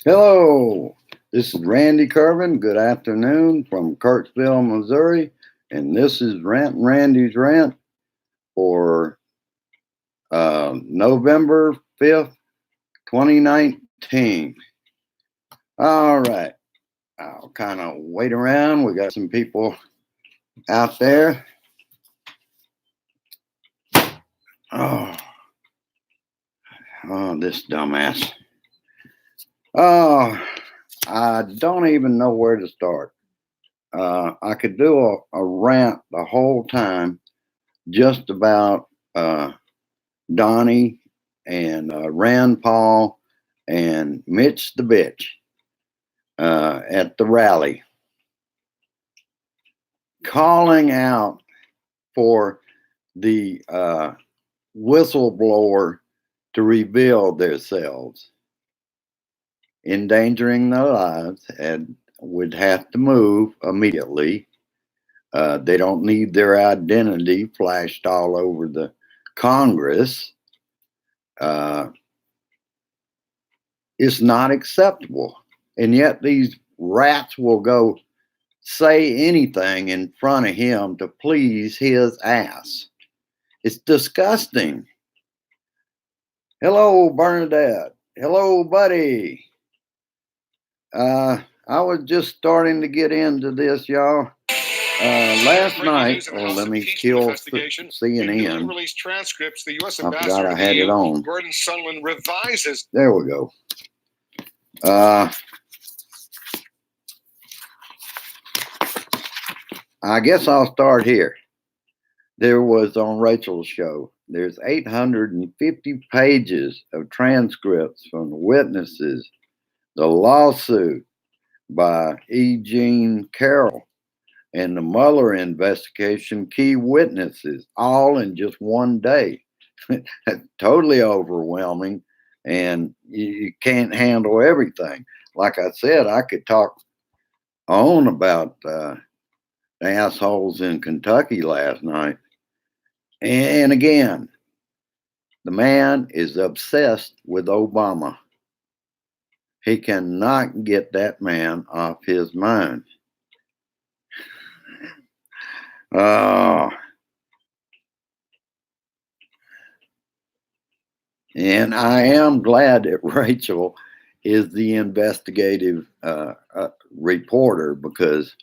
Hello, this is Randy Kervin. Good afternoon from Kirksville, Missouri, and this is Rant and Randy's Rant for November 5th, 2019. All right, I'll kind of wait around. We got some people out there. Oh, this dumbass. Oh, I don't even know where to start. I could do a rant the whole time just about Donnie and Rand Paul and Mitch the bitch at the rally, calling out for the whistleblower to reveal themselves, endangering their lives, and would have to move immediately. They don't need their identity flashed all over the Congress. Uh, it's not acceptable. And yet these rats will go say anything in front of him to please his ass. It's disgusting. Hello, Bernadette. Hello, buddy. I was just starting to get into this, y'all. Last night, let me kill CNN. I forgot I had it on. There we go. I guess I'll start here. There was on Rachel's show, there's 850 pages of transcripts from the witnesses, the lawsuit by E. Jean Carroll, and the Mueller investigation key witnesses, all in just one day. Totally overwhelming, and you can't handle everything. Like I said, I could talk on about the assholes in Kentucky last night. And again, the man is obsessed with Obama. He cannot get that man off his mind. Oh. And I am glad that Rachel is the investigative reporter, because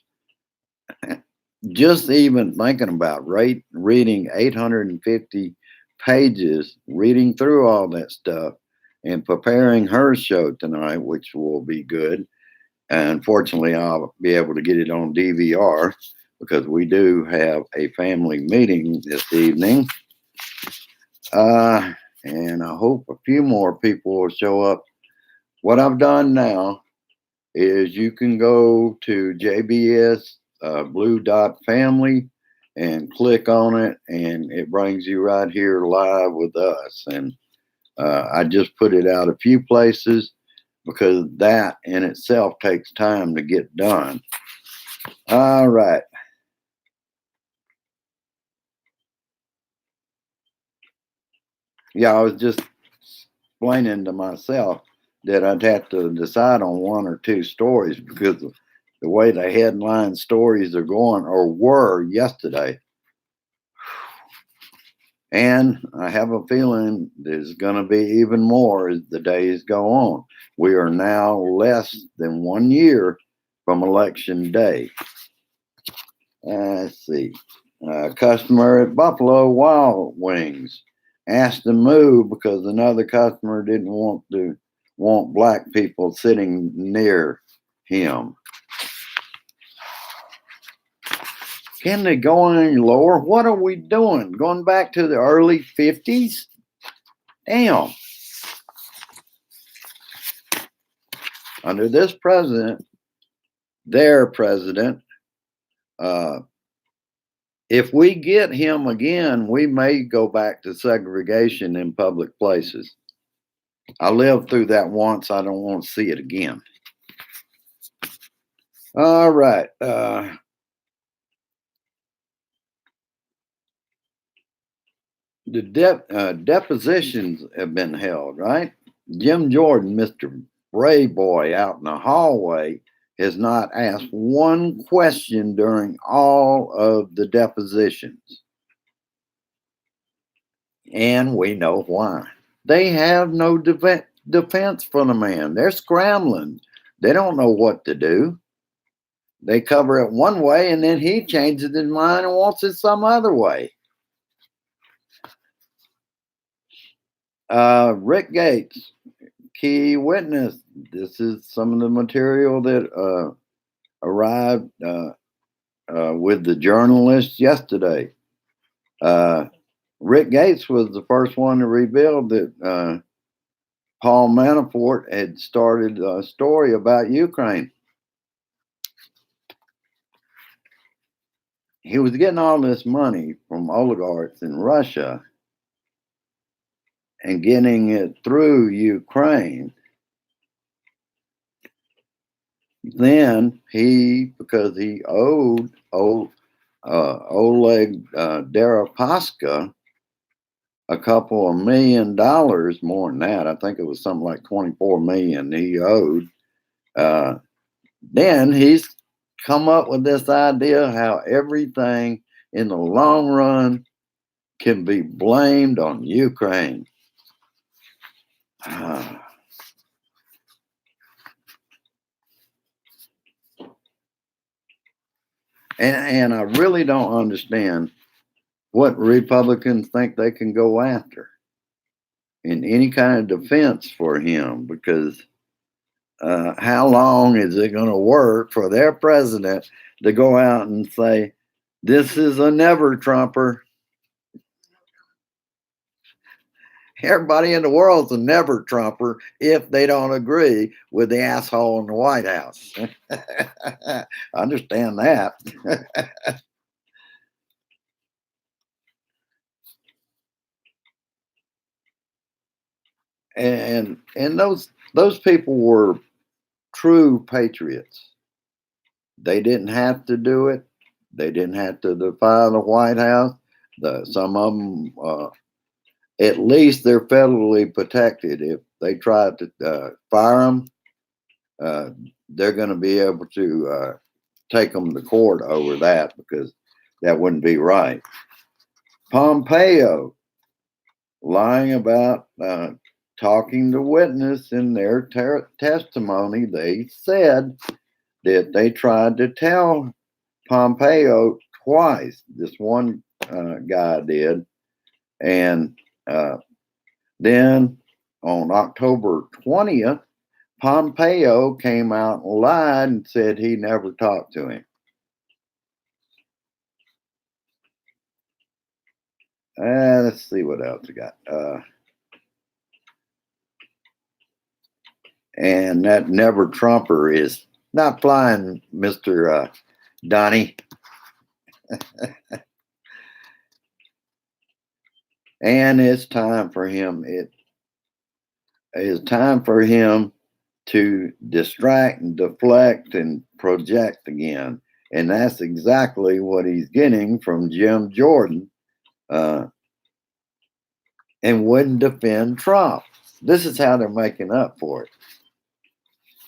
just even thinking about reading 850 pages, reading through all that stuff, and preparing her show tonight, which will be good. And fortunately, I'll be able to get it on DVR because we do have a family meeting this evening. And I hope a few more people will show up. What I've done now is you can go to JBS Blue Dot Family and click on it, and it brings you right here live with us. And I just put it out a few places because that in itself takes time to get done. All right. Yeah, I was just explaining to myself that I'd have to decide on one or two stories because of the way the headline stories are going, or were yesterday. And I have a feeling there's going to be even more as the days go on. We are now less than 1 year from election day. Let's see. Customer at Buffalo Wild Wings asked to move because another customer didn't want black people sitting near him. Can they go any lower? What are we doing? Going back to the early 50s? Damn. Under this president, their president, if we get him again, we may go back to segregation in public places. I lived through that once. I don't want to see it again. All right. The depositions have been held, right? Jim Jordan, Mr. spray boy out in the hallway has not asked one question during all of the depositions. And we know why. They have no defense for the man. They're scrambling. They don't know what to do. They cover it one way and then he changes his mind and wants it some other way. Rick Gates, key witness. This is some of the material that arrived with the journalist yesterday. Rick Gates was the first one to reveal that Paul Manafort had started a story about Ukraine. He was getting all this money from oligarchs in Russia and getting it through Ukraine. Then because he owed Oleg Deripaska a couple of $1 million, more than that. I think it was something like 24 million he owed. Then he's come up with this idea how everything in the long run can be blamed on Ukraine. And I really don't understand what Republicans think they can go after in any kind of defense for him, because how long is it going to work for their president to go out and say, this is a never Trumper? Everybody in the world's a never Trumper if they don't agree with the asshole in the White House. I understand that. and those people were true patriots. They didn't have to do it. They didn't have to defy the White House. Some of them, at least they're federally protected. If they try to fire them, they're going to be able to take them to court over that, because that wouldn't be right. Pompeo lying about talking to witness in their testimony. They said that they tried to tell Pompeo twice. This one guy did. And then on October 20th, Pompeo came out and lied and said he never talked to him. Let's see what else we got. And that never Trumper is not flying, Mr. Donnie. And it's time for him. It is time for him to distract and deflect and project again. And that's exactly what he's getting from Jim Jordan, and wouldn't defend Trump. This is how they're making up for it,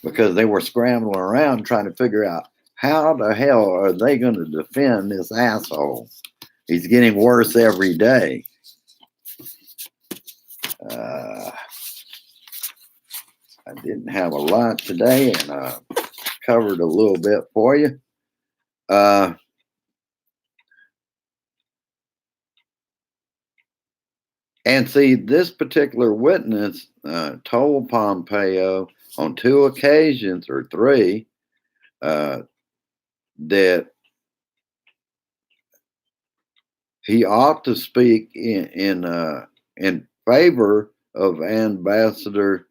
because they were scrambling around trying to figure out how the hell are they going to defend this asshole. He's getting worse every day. I didn't have a lot today, and I covered a little bit for you. And see, this particular witness told Pompeo on 2 occasions or 3 that he ought to speak in favor of Ambassador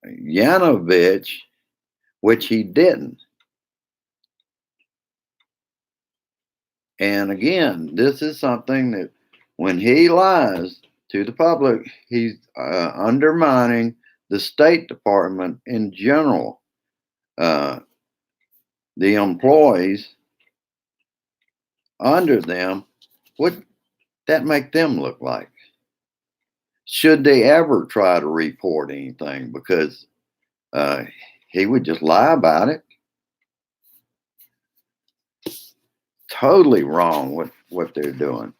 Yanovich, which he didn't. And again, this is something that when he lies to the public, he's undermining the State Department in general. The employees under them, what that make them look like? Should they ever try to report anything? Because uh, he would just lie about it. Totally wrong with what they're doing.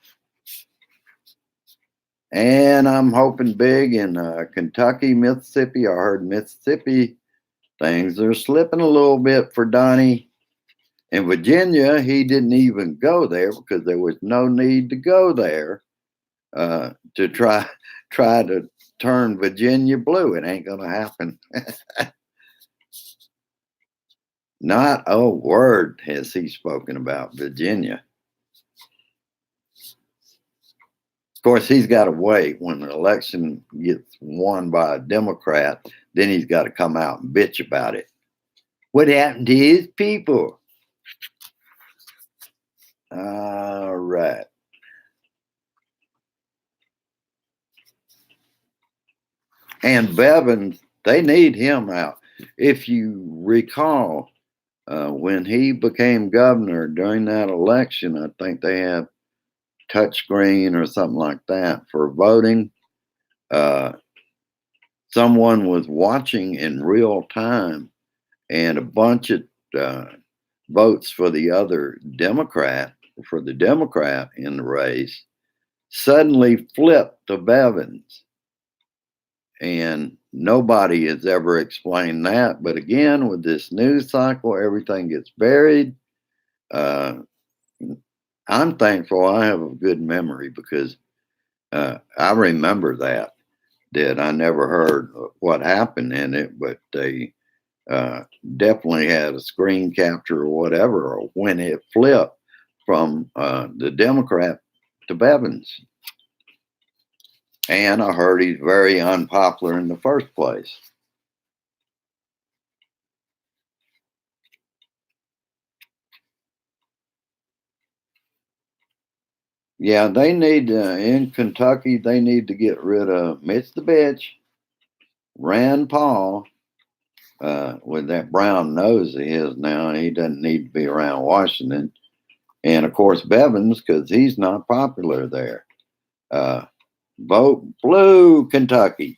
And I'm hoping big in Kentucky, Mississippi. I heard Mississippi things are slipping a little bit for Donnie. In Virginia, he didn't even go there because there was no need to go there to try to turn Virginia blue. It ain't gonna happen. Not a word has he spoken about Virginia. Of course, he's got to wait when the election gets won by a Democrat. Then he's got to come out and bitch about it. What happened to his people? All right. And Bevins, they need him out. If you recall, when he became governor during that election, I think they have touchscreen or something like that for voting. Someone was watching in real time, and a bunch of votes for the Democrat in the race suddenly flipped to Bevins. And nobody has ever explained that. But again, with this news cycle, everything gets buried. I'm thankful I have a good memory because I remember that I never heard what happened in it, but they definitely had a screen capture or whatever or when it flipped from the Democrat to Bevins. And I heard he's very unpopular in the first place. Yeah, they need in Kentucky. They need to get rid of Mitch the bitch, Rand Paul, with that brown nose of his. Now he doesn't need to be around Washington, and of course Bevins because he's not popular there. Vote blue, Kentucky.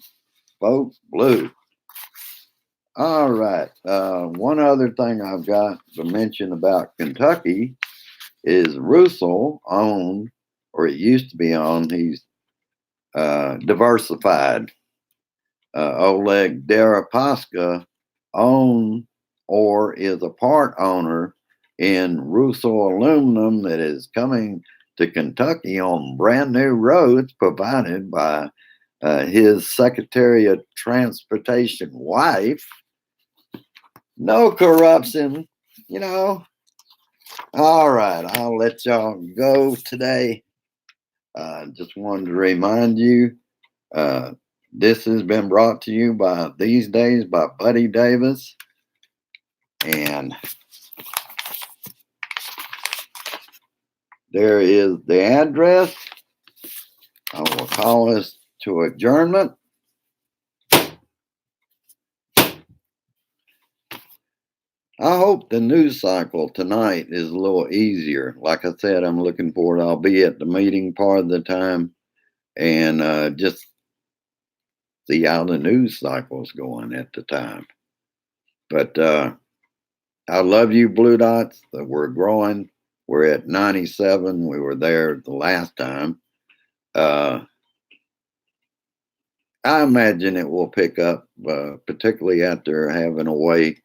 Vote blue. All right. One other thing I've got to mention about Kentucky is Russell owned, or it used to be owned. He's diversified. Oleg Deripaska owned or is a part owner in Russell Aluminum that is coming to Kentucky on brand new roads provided by his Secretary of Transportation wife. No corruption, you know. All right, I'll let y'all go today. Just wanted to remind you this has been brought to you by These Days by Buddy Davis. And there is the address. I will call us to adjournment. I hope the news cycle tonight is a little easier. Like I said, I'm looking forward. I'll be at the meeting part of the time and just see how the news cycle is going at the time. But I love you, Blue Dots. We're growing. We're at 97. We were there the last time. I imagine it will pick up, particularly after having a way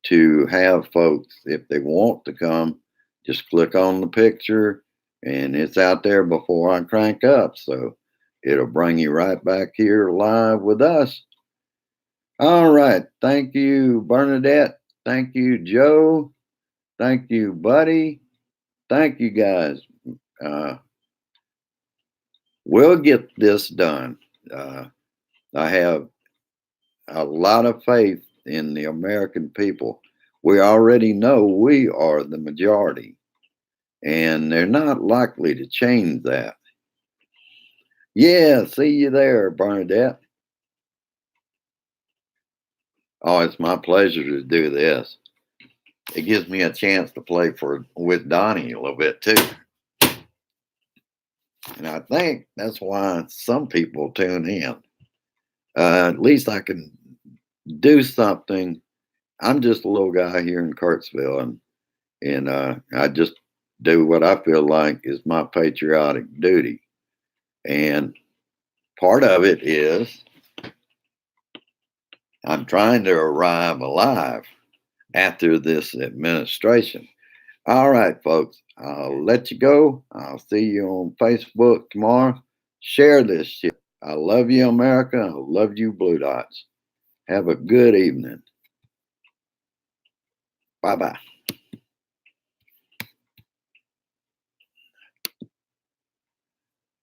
to have folks, if they want to come, just click on the picture and it's out there before I crank up. So it'll bring you right back here live with us. All right. Thank you, Bernadette. Thank you, Joe. Thank you, Buddy. Thank you, guys. We'll get this done. I have a lot of faith in the American people. We already know we are the majority, and they're not likely to change that. Yeah, see you there, Bernadette. Oh, it's my pleasure to do this. It gives me a chance to play with Donnie a little bit too. And I think that's why some people tune in. At least I can do something. I'm just a little guy here in Kirksville, and I just do what I feel like is my patriotic duty. And part of it is I'm trying to arrive alive after this administration. All right, folks, I'll let you go. I'll see you on Facebook tomorrow. Share this shit. I love you, America. I love you, Blue Dots. Have a good evening. Bye bye.